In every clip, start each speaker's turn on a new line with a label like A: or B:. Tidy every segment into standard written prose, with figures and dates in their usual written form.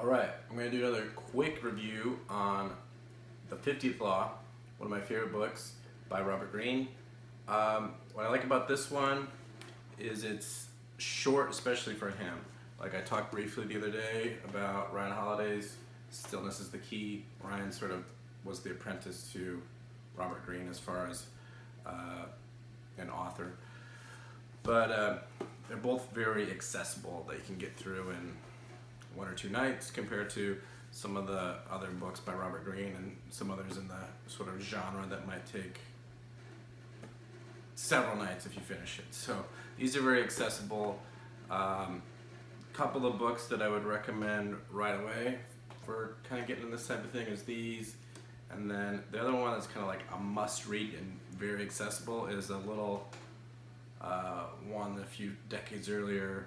A: Alright, I'm going to do another quick review on The 50th Law, one of my favorite books by Robert Greene. What I like about this one is it's short, especially for him. Like I talked briefly the other day about Ryan Holiday's Stillness is the Key. Ryan sort of was the apprentice to Robert Greene as far as an author. But they're both very accessible that you can get through in one or two nights compared to some of the other books by Robert Greene and some others in the sort of genre that might take several nights if you finish it. So these are very accessible. Couple of books that I would recommend right away for kind of getting into this type of thing is these. And then the other one that's kind of like a must read and very accessible is a little one a few decades earlier,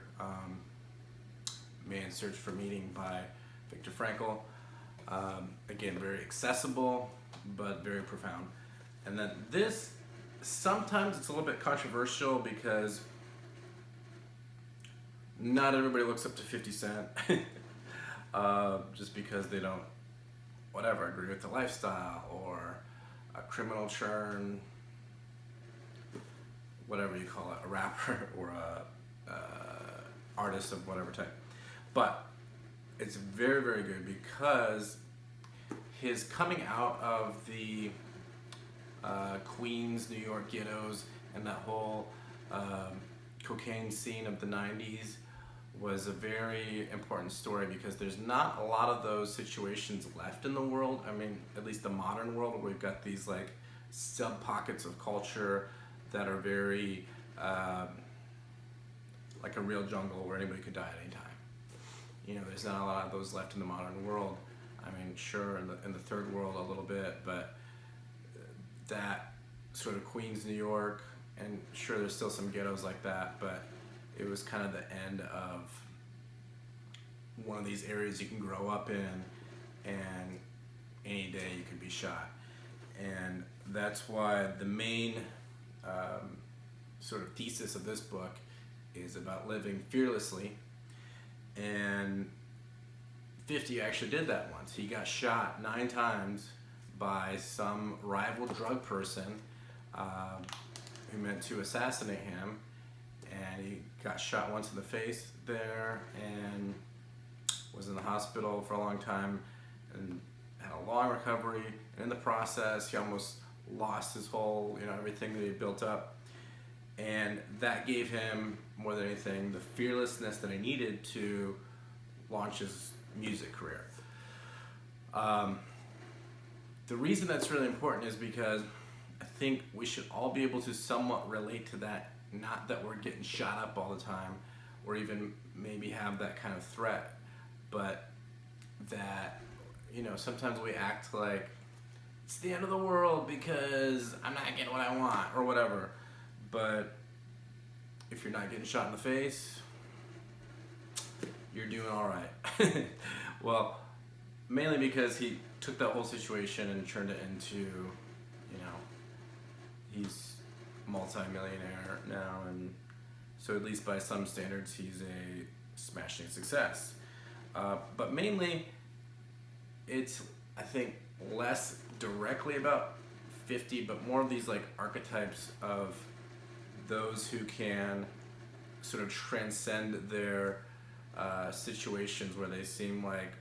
A: Man's Search for Meaning by Viktor Frankl. Again, very accessible, but very profound. And then this, sometimes it's a little bit controversial because not everybody looks up to 50 Cent just because they don't, whatever, agree with the lifestyle or a criminal churn, whatever you call it, a rapper or a artist of whatever type. But it's very, very good because his coming out of the Queens, New York ghettos and that whole cocaine scene of the 90s was a very important story because there's not a lot of those situations left in the world. I mean, at least the modern world, where we've got these like sub-pockets of culture that are very like a real jungle where anybody could die at any time. You know, there's not a lot of those left in the modern world. I mean, sure, in the third world a little bit, but that sort of Queens, New York, and sure, there's still some ghettos like that, but it was kind of the end of one of these areas you can grow up in, and any day you could be shot. And that's why the main sort of thesis of this book is about living fearlessly. And 50 actually did that once. He got shot 9 times by some rival drug person who meant to assassinate him, and he got shot once in the face there and was in the hospital for a long time and had a long recovery, and in the process he almost lost his whole, everything that he built up. And that gave him, more than anything, the fearlessness that he needed to launch his music career. The reason that's really important is because I think we should all be able to somewhat relate to that. Not that we're getting shot up all the time or even maybe have that kind of threat, but that, sometimes we act like it's the end of the world because I'm not getting what I want or whatever. But if you're not getting shot in the face, you're doing all right. Well, mainly because he took that whole situation and turned it into, he's multi-millionaire now, and so at least by some standards he's a smashing success. But mainly it's, I think, less directly about 50, but more of these like archetypes of those who can sort of transcend their situations where they seem like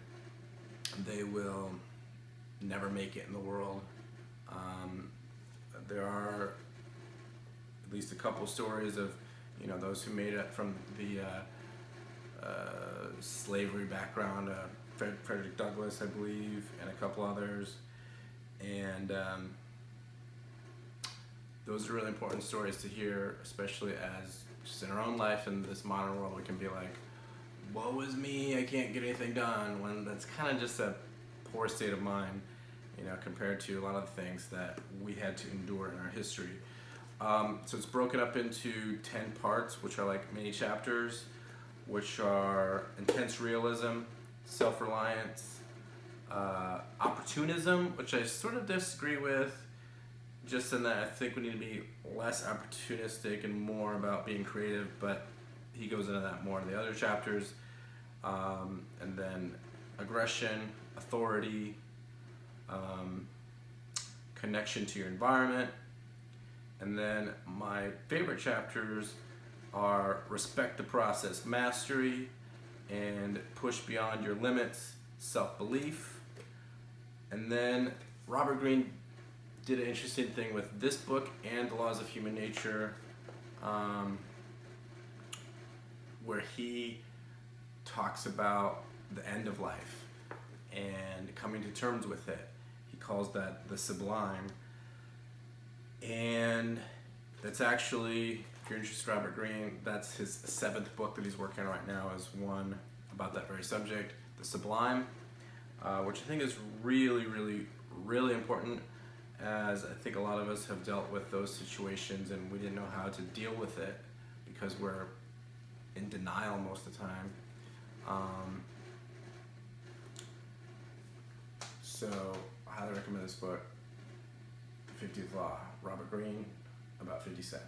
A: they will never make it in the world. There are at least a couple stories of those who made it from the slavery background, Frederick Douglass, I believe, and a couple others, and those are really important stories to hear, especially as just in our own life in this modern world we can be like, woe is me, I can't get anything done, when that's kind of just a poor state of mind, compared to a lot of the things that we had to endure in our history. So it's broken up into 10 parts, which are like mini chapters, which are intense realism, self-reliance, opportunism, which I sort of disagree with, just in that I think we need to be less opportunistic and more about being creative, but he goes into that more in the other chapters. And then aggression, authority, connection to your environment. And then my favorite chapters are respect the process, mastery, and push beyond your limits, self-belief. And then Robert Greene did an interesting thing with this book and The Laws of Human Nature, where he talks about the end of life and coming to terms with it. He calls that the sublime. And that's actually, if you're interested in Robert Greene, that's his 7th book that he's working on right now, is one about that very subject, the sublime, which I think is really, really, really important, as I think a lot of us have dealt with those situations and we didn't know how to deal with it because we're in denial most of the time. So I highly recommend this book, The 50th Law, Robert Greene, about 50 Cent.